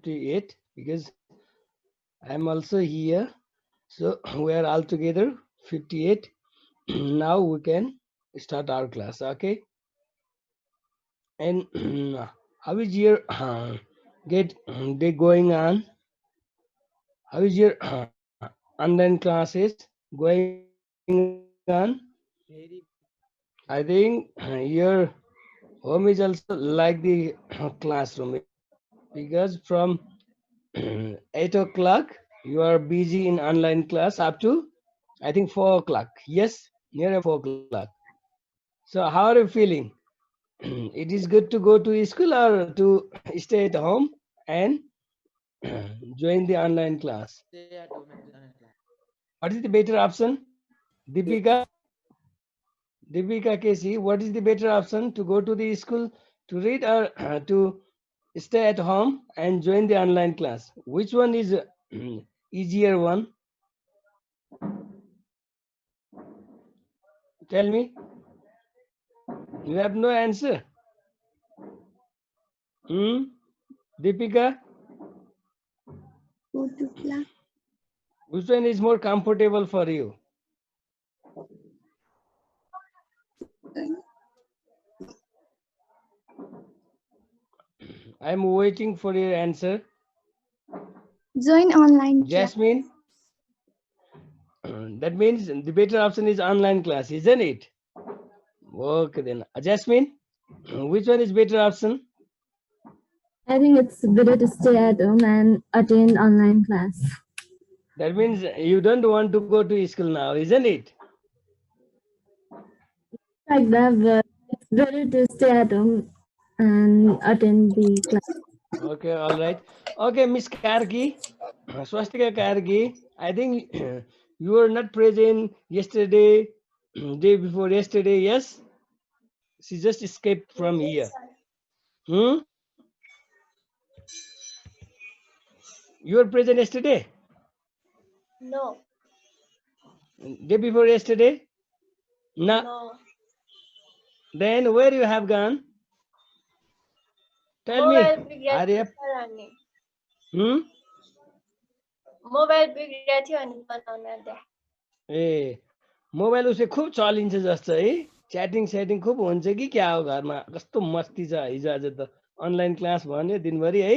58 because I'm also here. So we are all together 58. Now we can start our class. Okay. And how is your get day going on? How is your online classes going on? I think your home is also like the classroom because from 8 o'clock you are busy in online class up to I think 4 o'clock. Yes, near 4 o'clock. So how are you feeling? It is good to go to school or to stay at home and join the online class. What is the better option? Deepika? Deepika Casey, what is the better option to go to the school to read or to stay at home and join the online class? Which one is easier one? Tell me. You have no answer. Hmm? Deepika, Go to class. which one is more comfortable for you? I am waiting for your answer. Join online class. Jasmine, that means the better option is online class, isn't it? Okay then. Jasmine, which one is better option? I think it's better to stay at home and attend online class. That means you don't want to go to school now, isn't it? Like that, but it's better to stay at home and attend the class. Okay, all right. Okay, Miss Karki, Swastika Karki, I think you were not present yesterday, day before yesterday, yes? She just escaped from here. Hmm? You were present yesterday? No. Day before yesterday? No. No. Then where you have gone? Tell Mobile me. बिग्रिया Are you? थियो अनि Hmm? Mobile बिग्रिया थियो अनि बनाउन दे ए mobile उसे खुब चलिन्छ जस्तो है chatting स्याटिङ खुब हुन्छ कि क्या हो घरमा कस्तो मस्ती छ हिजो आज त अनलाइन क्लास भन्यो दिनभरि है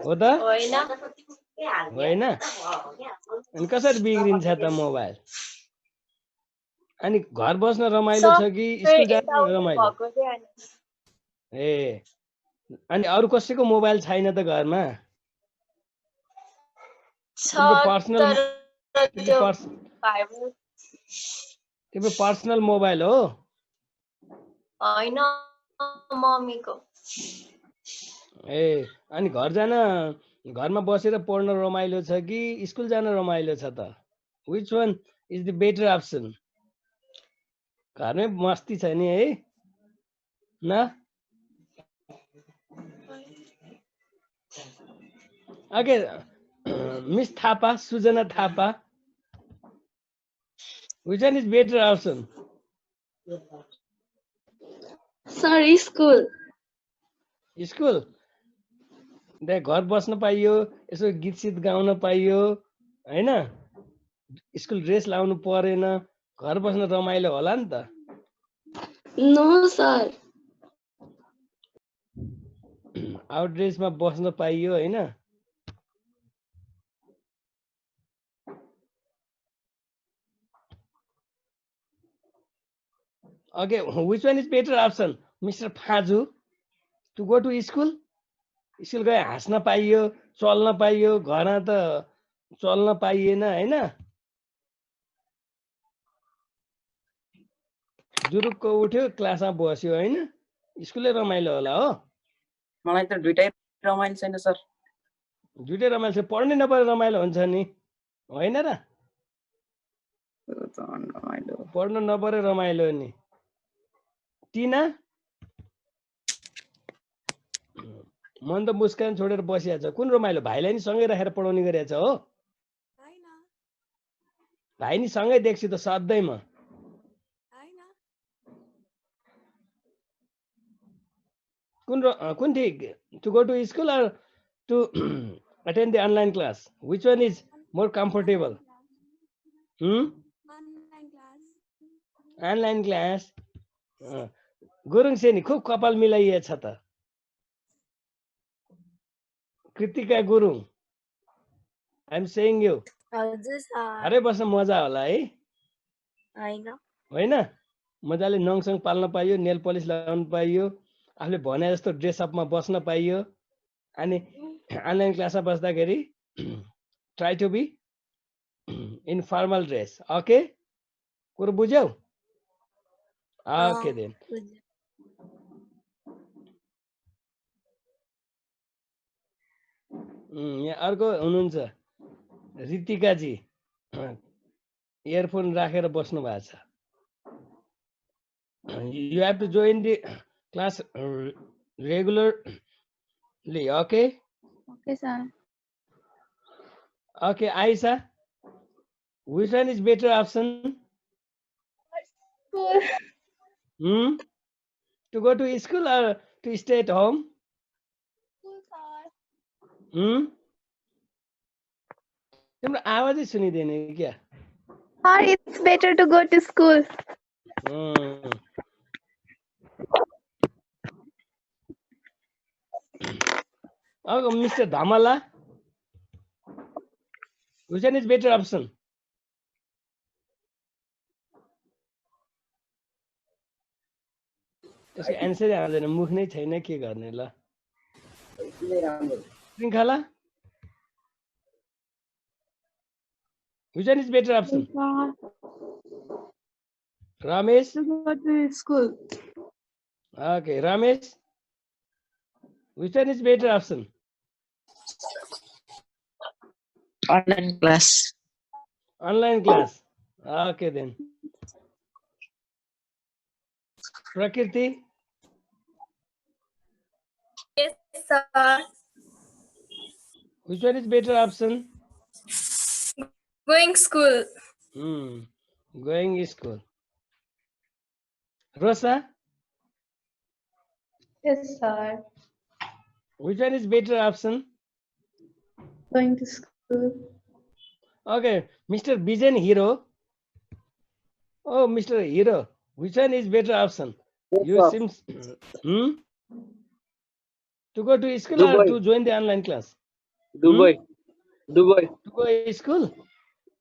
हो त होइन होइन अनि कसरी बिग्रिन्छ त मोबाइल अनि घर बस्न रमाइलो छ कि स्कुल जान यताउति रमाइलो भएको थियो अनि ए अनि अरू कसैको मोबाइल छैन त घरमा छ पर्सनल तर त्यो भाइब्रेट तिम्रो पर्सनल मोबाइल हो होइन मम्मीको ए अनि घर जान घरमा बसेर पढ्न रमाइलो छ कि स्कुल जान रमाइलो छ त which one is the better option घरमै मस्ती छ नि है न okay miss Thapa Sujana Thapa which one is better option Sorry, school. School घर बस्न पाइयो यसो गीत सित गाउन पाइयो होइन स्कुल ड्रेस लाउनु परेन घर बस्न रमाइलो होला नि त No, sir. आउट ड्रेसमा बस्न पाइयो होइन okay which one is better option mister Faju to go to school school गए हाँस्न पाइयो चल्न पाइयो घरमा त चल्न पाइएन होइन जुरुक्क उठ्यो क्लासमा बस्यो होइन स्कुलै रमाइलो होला हो मलाई त दुइटै रमाइलो छैन सर दुइटै रमाइलो छ पढ्नै नपरे रमाइलो हुन्छ नि होइन र रमाइलो पढ्नु नपरे रमाइलो नि टिना मन त मुस्कान छोडेर बसिया छ कुन रमाइलो भाइलाई नि सँगै राखेर पढाउने गरेछ हो भाइ नि सँगै देख्छु त सधैँ कुन कुन ठिक to go to school to attend the online class? Which one is more comfortable? Online class. Gurung से नि खूब कपाल मिलाइएछ त Kritika Gurung I am saying you हजुर सर घरै बस्न मजा होला है होइन होइन मजाले नङसङ पाल्न पाइयो नेल पलिस लगाउन पाइयो आफूले भने जस्तो ड्रेस अपमा बस्न पाइयो अनि अनलाइन क्लासमा बस्दाखेरि try to be in formal dress okay कुरो बुझ्यौ ओके देन यहाँ अर्को हुनुहुन्छ ऋतिकाजी इयरफोन राखेर बस्नु भएको छ you have to join the class regularly okay okay sir okay आइसा which one is better option to go to school or to stay at home तिम्रो आवाजै सुनिदैन क्या Sir, it's better to go to school. Oh, Mr. Dhamala, which one is better option? यसको एन्सरै आउँदैन मुख नै छैन के गर्ने ल श्रृङ्खला which one is better option Ramesh To go to school. okay Ramesh which one is better option Online class. online class okay then Prakriti Yes, sir. which one is better option Going school. going school Rosa Yes, sir. which one is better option Going to school. okay Mr. Bijan Hero oh Mr. Hero which one is better option you seems to go to school or to join the online class Dubai. Dubai. to go school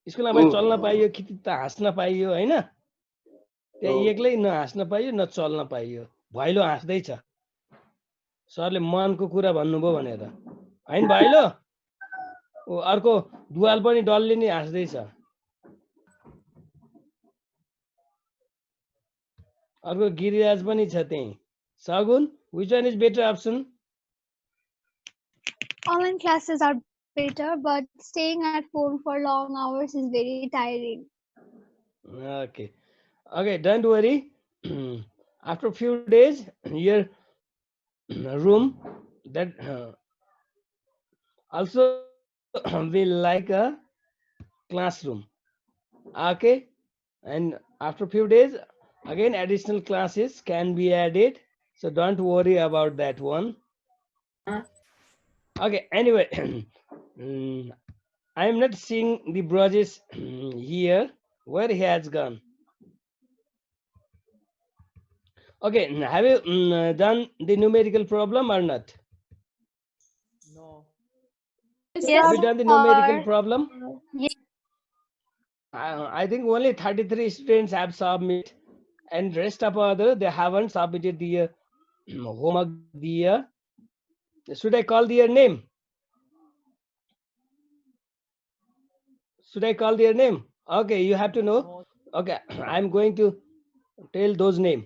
स्कुलमा भाइ चल्न पाइयो कि त हाँस्न पाइयो हैन त्यहाँ एक्लै न हाँस्न पाइयो न चल्न पाइयो भैलो हाँस्दैछ सरले मनको कुरा भन्नुभयो भनेर हैन भैलो ओ अर्को दुवाल पनि डल्ले नि हाँस्दैछ अर्को गिरिराज पनि छ त्यही सगुन which one is better option Online classes are better, but staying at home for long hours is very tiring. okay okay don't worry after few days your room that also will like a classroom okay and after few days again additional classes can be added so don't worry about that one okay anyway I am not seeing the Brajesh here where he has gone okay have you done the numerical problem or not Yes, have you done the numerical sir. problem Yes. I think only 33 students have submitted and rest of other they haven't submitted the homework the should I call their name should I call their name okay you have to know okay I'm going to tell those name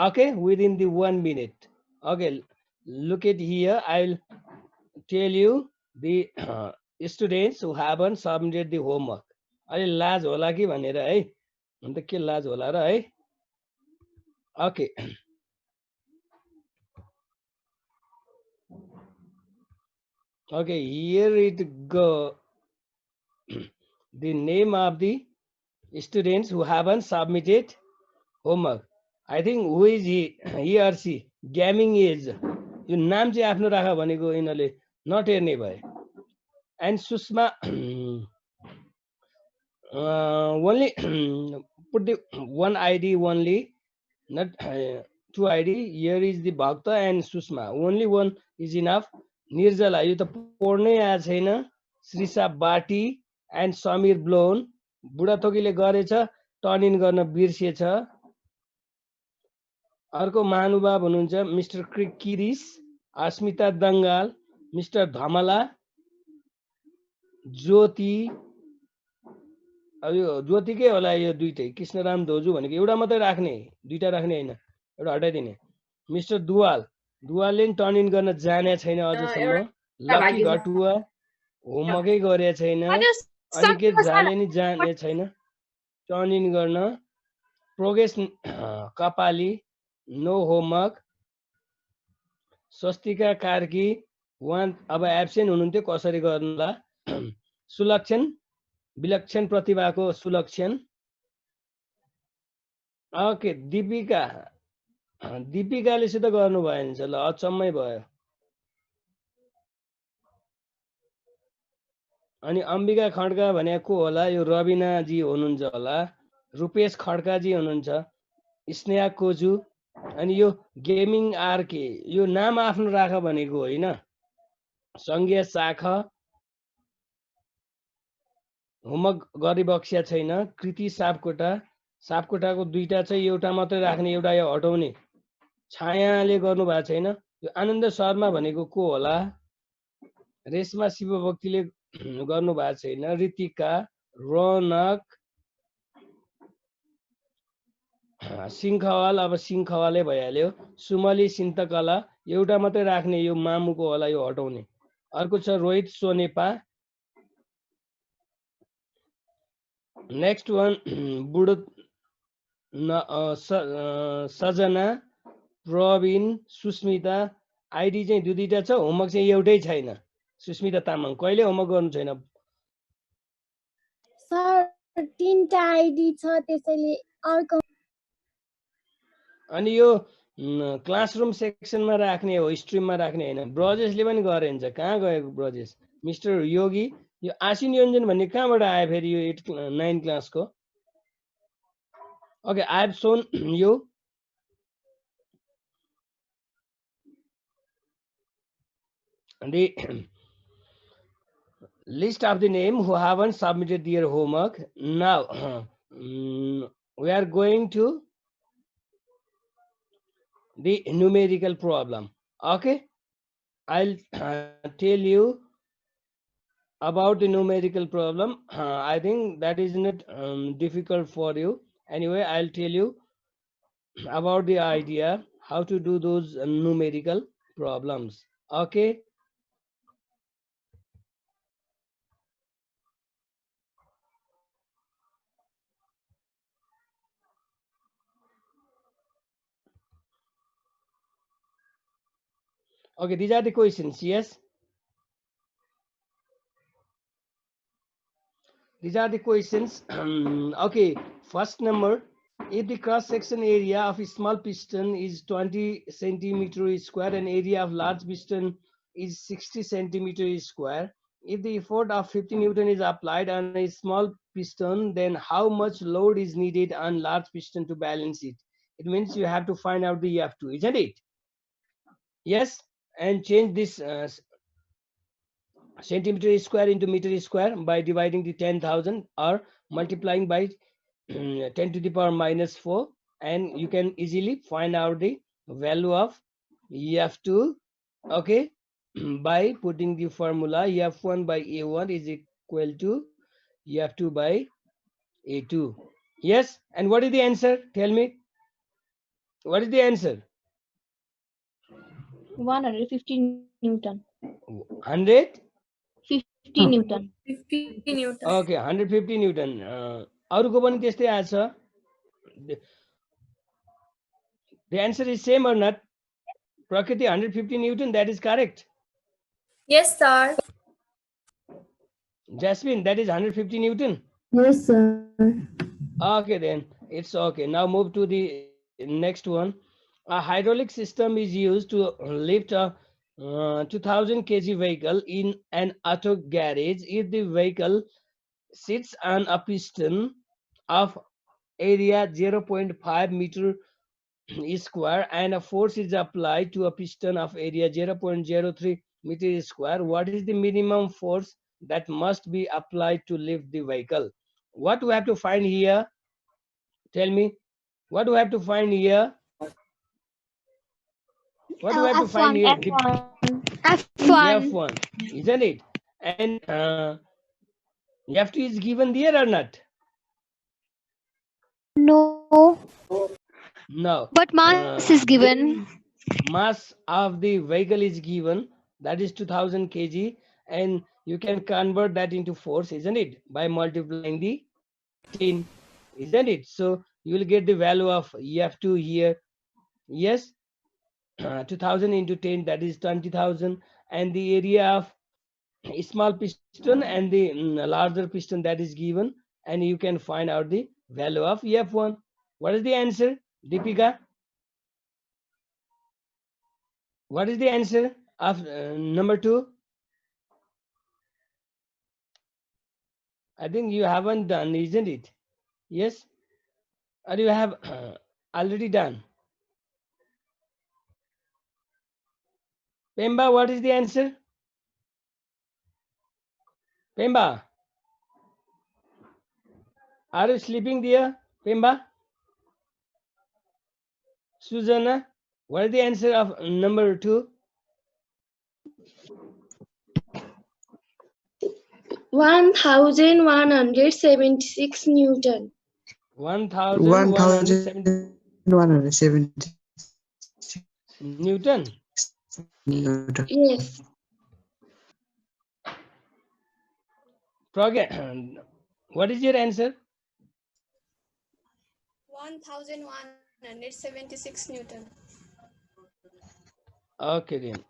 okay within the 1 minute okay look at here I'll tell you the students who haven't submitted the homework अलि लाज होला कि भनेर है अन्त के लाज होला र है okay okay here it go the name of the students who haven't submitted homework I think who is he or she gaming is यो नाम चाहिँ आफ्नो राख भनेको यिनीहरूले नटेर्ने भयो. And Susma only put the one ID only, not two ID. Here is the Bhakta and Susma. Only one is enough. Nirjala, यो त पढ्नै आएको छैन. श्रीसा बाटी and समीर ब्लोन. बुढाथोकीले गरेछ, टर्न इन गर्न बिर्सिएछ. अर्को महानुभाव हुनुहुन्छ मिस्टर किरिस, अस्मिता दङ्गाल, मिस्टर धमला, ज्योति. अब यो ज्योतिकै होला यो दुईटै. कृष्णराम धोजु भनेको एउटा मात्रै राख्ने, दुईटा राख्ने होइन, एउटा हटाइदिने. मिस्टर दुवालले नि टर्न इन गर्न जाने छैन अझसम्म. लकी घटुवा होमवर्कै गरे छैन. अनिकेत झाले नि जाने छैन टर्न इन गर्न. प्रोग्रेस कपाली नो होमवर्क. स्वस्तिका कार्की उहाँ अब एब्सेन्ट हुनुहुन्थ्यो, कसरी गर्नुला. सुलक्षण विलक्षण प्रतिभाको सुलक्षण. ओके दिपिकाले सित गर्नु भएन ल, अचम्मै भयो. अनि अम्बिका खड्का भने को होला, यो रविनाजी हुनुहुन्छ होला. रुपेश खड्काजी हुनुहुन्छ. स्नेहा कोजु. अनि यो गेमिङ आरके, यो नाम आफ्नो राख भनेको होइन. सङ्घीय शाख होमवर्क गरिबक्स्या छैन. कृति सापकोटाको दुईटा चाहिँ, एउटा मात्रै राख्ने, एउटा यो हटाउने. छायाले गर्नु भएको छैन. यो आनन्द शर्मा भनेको को होला. रेशमा शिवभक्तिले गर्नु भएको छैन. ऋतिका, रौनक, सिंहवाल, अब सिंहवालै भइहाल्यो. सुमली सिन्तकला, एउटा मात्रै राख्ने, यो मामुको होला, यो हटाउने. अर्को छ रोहित सोनेपा. नेक्स्ट वान बुढो सजना, प्रवीण, सुस्मिता. आइडी चाहिँ दुईटा छ, होमवर्क चाहिँ एउटै छैन. सुस्मिता तामाङ कहिले होमवर्क गर्नु छैन. सर तीनटा आइडी छ, त्यसैले अर्को. अनि यो क्लासरुम सेक्सनमा राख्ने हो, स्ट्रिममा राख्ने होइन. ब्रजेशले पनि गरे हुन्छ. कहाँ गएको ब्रजेश. मिस्टर योगी, यो आसिन योञ्जन भन्ने कहाँबाट आयो फेरि, यो 9 क्लासको. ओके, आई हेभ सोन यो. The list of the name who haven't submitted their homework. Now we are going to the numerical problem. Okay, I'll tell you about the numerical problem. I think that is not difficult for you. Anyway, I'll tell you about the idea how to do those numerical problems. Okay. Okay, these are the questions. Yes, these are the questions. Okay, first number, if the cross section area of a small piston is 20 centimeter square and area of large piston is 60 centimeter square, if the effort of 50 Newton is applied on a small piston, then how much load is needed on large piston to balance it? It means you have to find out the F2, isn't it? Yes. And change this centimeter square into meter square by dividing the 10,000 or multiplying by 10 to the power minus 4, and you can easily find out the value of F2. Okay, by putting the formula F1 by A1 is equal to F2 by A2. Yes, and what is the answer? Tell me, what is the answer? 150 Newton. 150 Newton. 50 Newton. Okay, 150 Newton. अरूको पनि त्यस्तै आछ. The answer is same or not? Prakriti, 150 Newton, that is correct. Yes, sir. Jasmine, that is 150 Newton. Yes, sir. Okay, then it's okay. Now move to the next one. A hydraulic system is used to lift a 2000 kg vehicle in an auto garage if the vehicle sits on a piston of area 0.5 meter square and a force is applied to a piston of area 0.03 meter square, what is the minimum force that must be applied to lift the vehicle? What do we have to find here? Tell me. What do we have to find here? What do we have to find F1. here? F1. F1, isn't it? And F2 is given there or not? No. No. But mass is given. Mass of the vehicle is given, that is 2000 kg, and you can convert that into force, isn't it, by multiplying the 10, isn't it? So you will get the value of F2 here. Yes, 2000 into 10, that is 20,000, and the area of a small piston and the larger piston, that is given, and you can find out the value of F1. What is the answer, Deepika? What is the answer of number 2? I think you haven't done, isn't it? Yes? Or you have already done? Pemba, what is the answer? Pemba, are you sleeping there? Pemba? Susanna, what is the answer of number 2? 1176 Newton. 1170 1170 Newton. Newton. Yes. What is your answer? 1176 Newton. Okay then.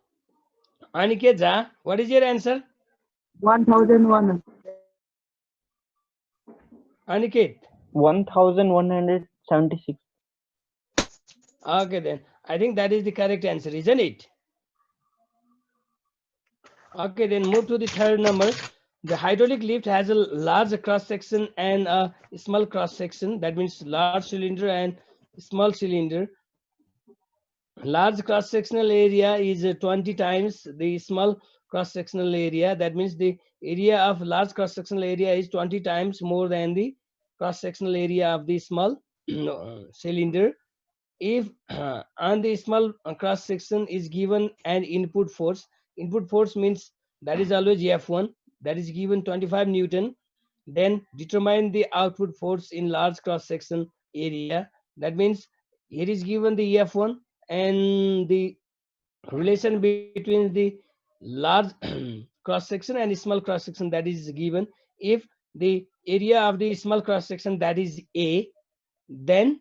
Aniket, what is your answer? 1100. Aniket. 1176. Okay then. I think that is the correct answer, isn't it? Okay, then move to the third number. The hydraulic lift has a large cross section and a small cross section. That means large cylinder and small cylinder. Large cross sectional area is 20 times the small cross sectional area. That means the area of large cross sectional area is 20 times more than the cross sectional area of the small cylinder. If on the small cross section is given an input force means that is always F1, that is given 25 Newton, then determine the output force in large cross section area. That means here is given the F1 and the relation between the large cross section and small cross section, that is given. If the area of the small cross section, that is A, then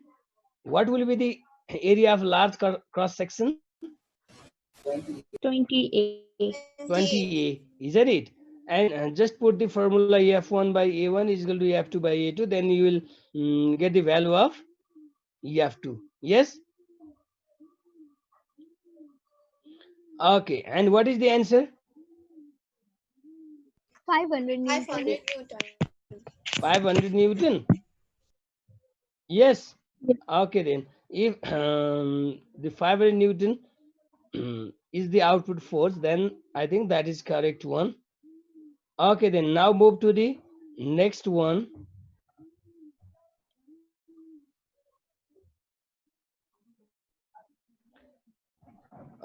what will be the area of large cross section? 20A. 20A, isn't it? And just put the formula F1 by A1 is equal to F2 by A2, then you will get the value of F2. Yes? Okay, and what is the answer? 500 Newton. 500 Newton. 500 Newton. Yes. Okay, then if the 500 Newton is the output force, then I think that is correct one. Okay, then now move to the next one.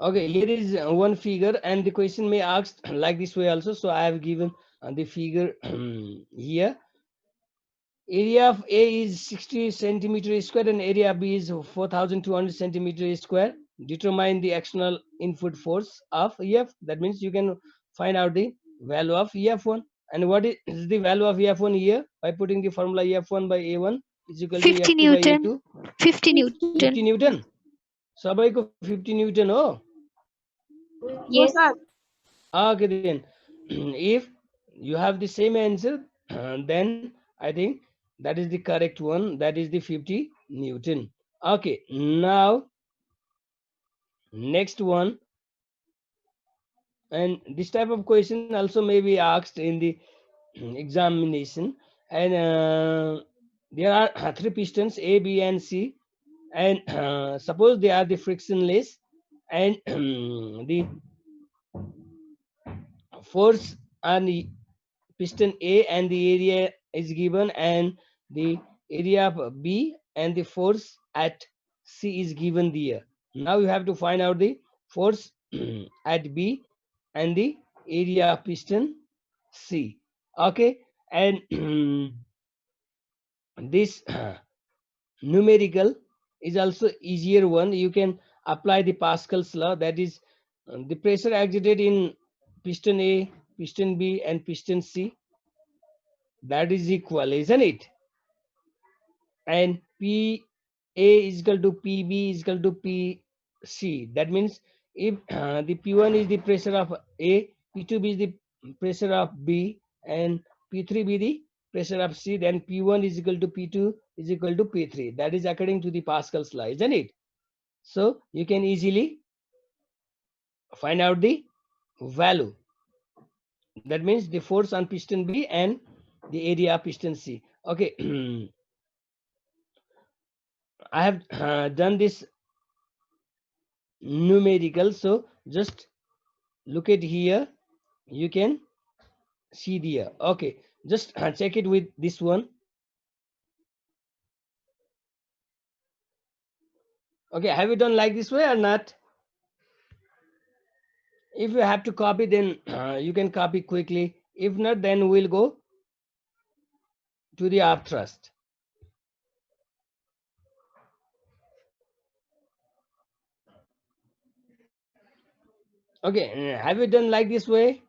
Okay, here is one figure, and the question may ask like this way also. So I have given the figure here. Area of A is 60 centimeter square and area B is 4,200 centimeter square. Determine the external input force of EF. That means you can find out the value of EF1. And what is the value of EF1 here? By putting the formula EF1 by A1 is equal to 50 F2 Newton. by A2. 50 Newton. 50 Newton. सबैको 50 Newton हो? Yes. Okay, then if you have the same answer, then I think that is the correct one. That is the 50 Newton. Okay, now next one. And this type of question also may be asked in the examination. And there are three pistons A, B, and C. And suppose they are the frictionless, and the force on the piston A and the area is given, and the area of B and the force at C is given there. Now you have to find out the force at B and the area of piston C. Okay, and this numerical is also easier one. You can apply the Pascal's law, that is the pressure exerted in piston A, piston B, and piston C, that is equal, isn't it? And P A is equal to PB is equal to PC. That means if the P1 is the pressure of A, P2 is the pressure of B, and P3 be the pressure of C, then P1 is equal to P2 is equal to P3. That is according to the Pascal's law, isn't it? So you can easily find out the value. That means the force on piston B and the area of piston C. Okay. I have done this numerical, so just look at here, you can see there. Okay, just check it with this one. Okay, have you done like this way or not? If you have to copy, then you can copy quickly. If not, then we'll go to the arc thrust. Okay, have you done like this way?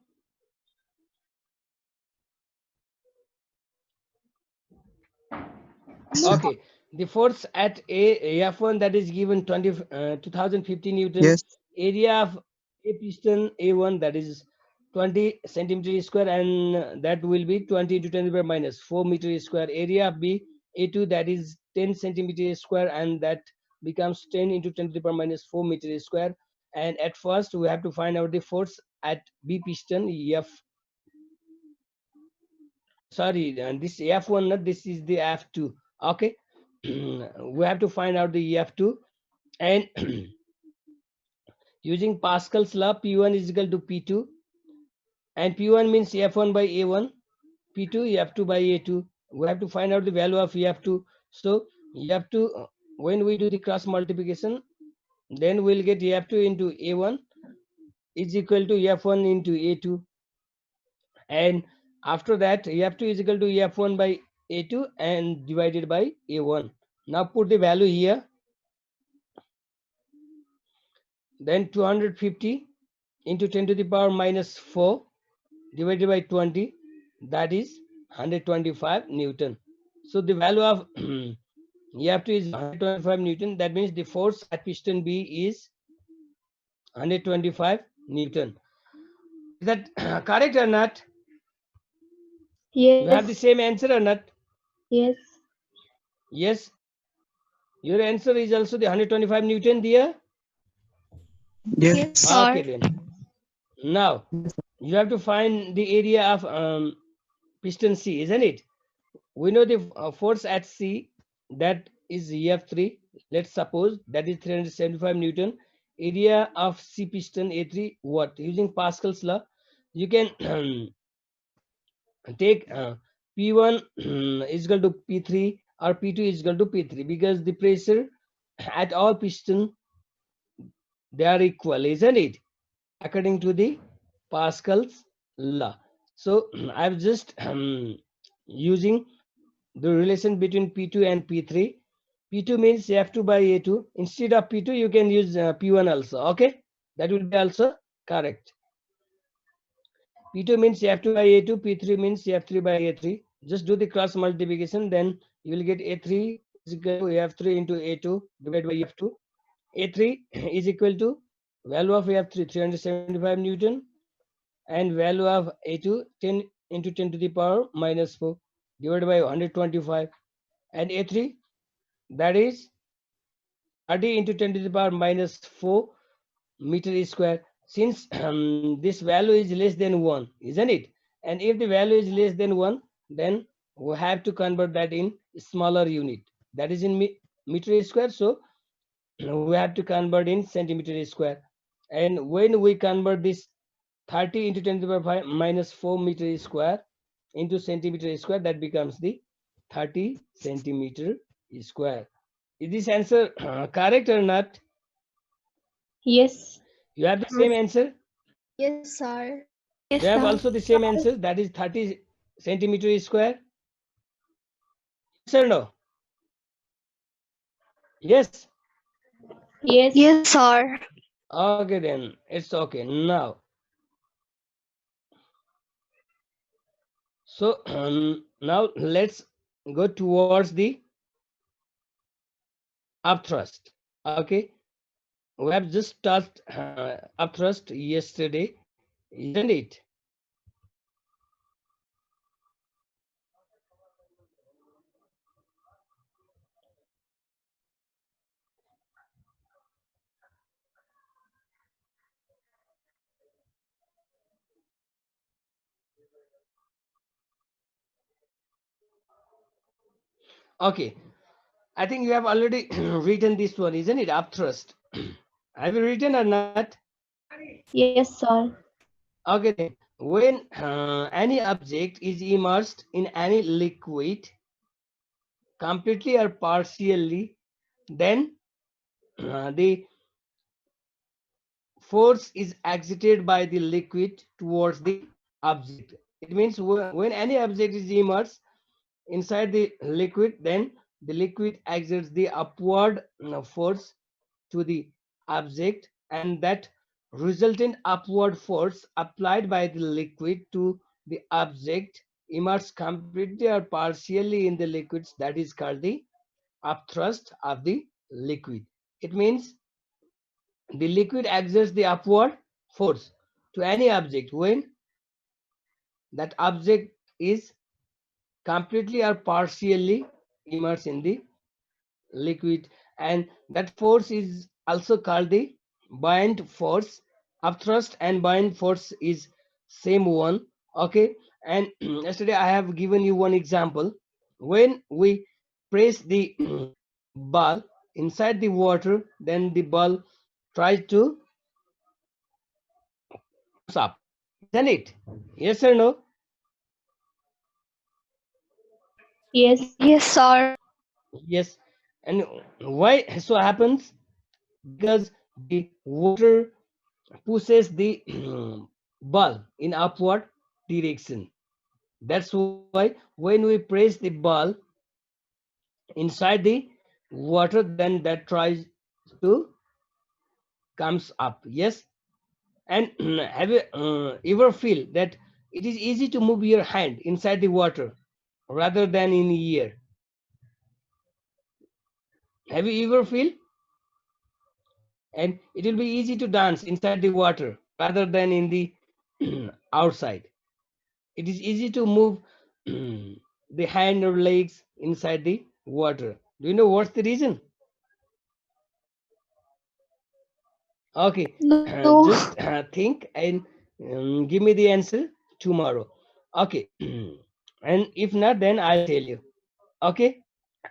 Okay, the force at F1, that is given 2050 Newton. Yes. Area of a piston A1, that is 20 centimeter square, and that will be 20 into 10 to the power minus 4 meter square. Area of B A2, that is 10 centimeter square, and that becomes 10 into 10 to the power minus 4 meter square. And at first we have to find out the force at B piston F. Sorry, this F1, not this is the F2. Okay. We have to find out the F2, and using Pascal's law, P1 is equal to P2, and P1 means F1 by A1, P2 F2 by A2. We have to find out the value of F2. So F2, when we do the cross multiplication, then we'll get F2 into A1 is equal to F1 into A2, and after that F2 is equal to F1 by A2 and divided by A1. Now put the value here. Then 250 into 10 to the power minus 4 divided by 20, that is 125 Newton. So the value of F2 is 125 Newton. That means the force at piston B is 125 Newton. Is that correct or not? Yes. You have the same answer or not? Yes. Yes. Your answer is also the 125 Newton there. Yes. sir. Okay then. Now you have to find the area of piston C, isn't it? We know the force at C, that is F3. Let's suppose that is 375 Newton. Area of C piston A3, what? Using Pascal's law, you can take P1 is equal to P3 or P2 is equal to P3, because the pressure at all piston, they are equal, isn't it? According to the Pascal's law. So I'm just using the relation between P2 and P3. P2 means F2 by A2. Instead of P2, you can use P1 also. Okay, that will be also correct. P2 means F2 by A2, P3 means F3 by A3. Just do the cross multiplication, then you will get A3 is equal to F3 into A2 divided by F2. A3 is equal to value of F3 375 Newton, and value of A2 10 into 10 to the power minus 4 divided by 125, and A3, that is 30 into 10 to the power minus 4 meter square. since this value is less than 1, isn't it? And if the value is less than 1, then we have to convert that in smaller unit, that is in meter square. So we have to convert in centimeter square. And when we convert this 30 into 10 to the power 5 minus 4 meter square into centimeter square, that becomes the 30 centimeter square. Is this answer correct or not? Yes. You have the same answer? Yes, sir. You have also the same answer, that is 30 centimeter square? Yes or no? Yes. Yes. Yes, sir. Okay, then it's okay now. So now let's go towards the upthrust. Okay, we have just touched upthrust yesterday, isn't it? Okay, I think you have already written this one, isn't it? Upthrust. Have you written or not? Yes, sir. Okay, then when any object is immersed in any liquid, completely or partially, then the force is exerted by the liquid towards the object. It means when any object is immersed inside the liquid, then the liquid exerts the upward force to the object, and that resultant upward force applied by the liquid to the object immersed completely or partially in the liquids, that is called the upthrust of the liquid. It means the liquid exerts the upward force to any object when that object is completely or partially immersed in the liquid, and that force is also called the buoyant force. Upthrust and buoyant force is same one. Okay, and yesterday I have given you one example. When we press the ball inside the water, then the ball tries to comes up, isn't it? Yes or no? Yes. Yes, sir. Yes. And why so happens? Because the water pushes the ball in upward direction. That's why when we press the ball inside the water, then that tries to comes up. Yes. And have you ever feel that it is easy to move your hand inside the water rather than in the air? Have you ever feel? And it will be easy to dance inside the water rather than in the outside. It is easy to move the hand or legs inside the water. Do you know what's the reason? Okay, No. just think and give me the answer tomorrow. Okay, and if not, then I'll tell you. Okay,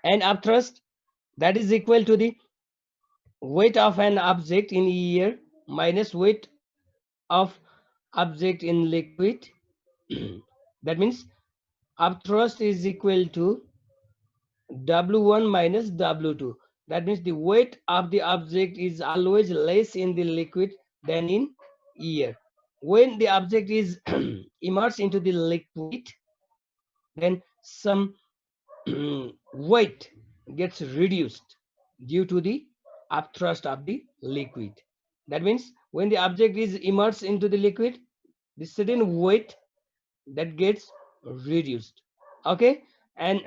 and upthrust, that is equal to the weight of an object in air minus weight of object in liquid. That means upthrust is equal to W1 minus W2. That means the weight of the object is always less in the liquid than in air. When the object is immersed into the liquid, then some weight gets reduced due to the upthrust of the liquid. That means when the object is immersed into the liquid, the certain weight that gets reduced. Okay, and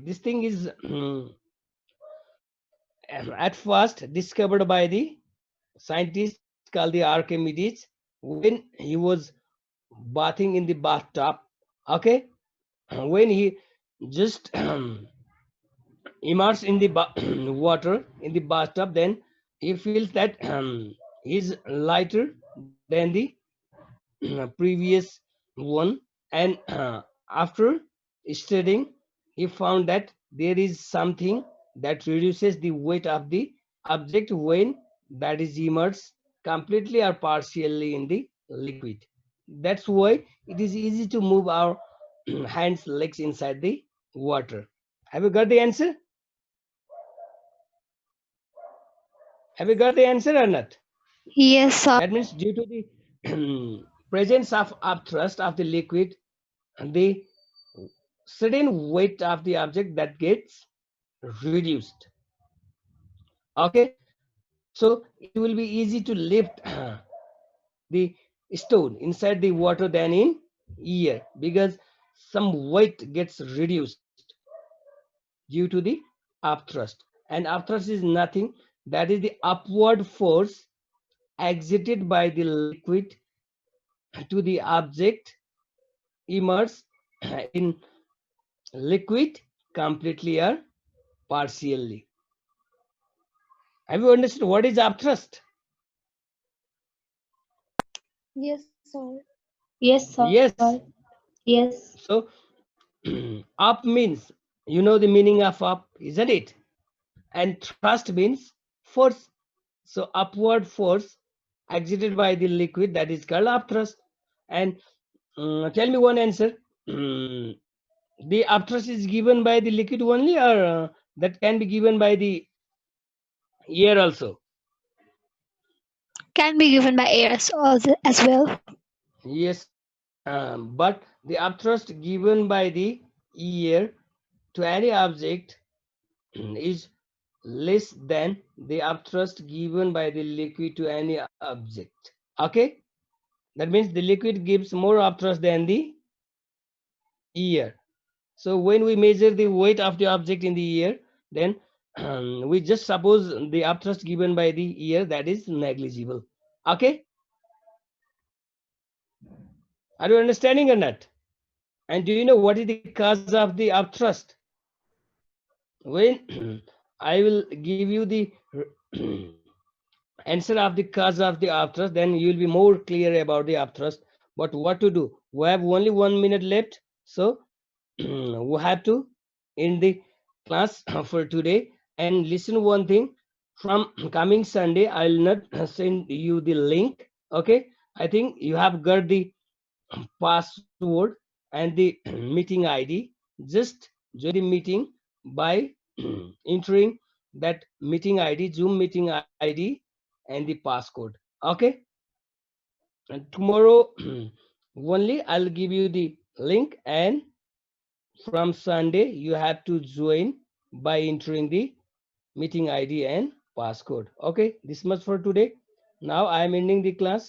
this thing is at first discovered by the scientist called the Archimedes when he was bathing in the bathtub. Okay, when he just immersed in the water in the bathtub, then he feels that he's lighter than the previous one. And after studying, he found that there is something that reduces the weight of the object when that is immersed completely or partially in the liquid. That's why it is easy to move our hands, legs inside the water. Have you got the answer? Have you got the answer or not? Yes, sir. That means due to the presence of upthrust of the liquid, the sudden weight of the object that gets reduced. Okay, so it will be easy to lift the stone inside the water than in air, because some weight gets reduced due to the upthrust. And upthrust is nothing, that is the upward force exerted by the liquid to the object immersed in liquid completely or partially. Have you understood what is upthrust? Yes, sir. Yes, sir. Yes. Yes. So up means, you know the meaning of up, isn't it? And thrust means force. So upward force exerted by the liquid, that is called upthrust. And tell me one answer. The upthrust is given by the liquid only, or that can be given by the air also? Can be given by air as well. Yes, but the upthrust given by the air to any object is less than the upthrust given by the liquid to any object. Okay, that means the liquid gives more upthrust than the air. So when we measure the weight of the object in the air, then we just suppose the upthrust given by the air, that is negligible. Okay, are you understanding or not? And do you know what is the cause of the upthrust? When I will give you the answer of the cause of the upthrust, then you will be more clear about the upthrust. But what to do? We have only 1 minute left, so we have to end the class for today. And listen one thing, from coming Sunday, I will not send you the link. Okay, I think you have got the password and the meeting ID. Just join the meeting by entering that meeting ID, Zoom meeting ID, and the passcode. Okay, and tomorrow only I'll give you the link, and from Sunday you have to join by entering the meeting ID and passcode. Okay, this much for today. Now I am ending the class.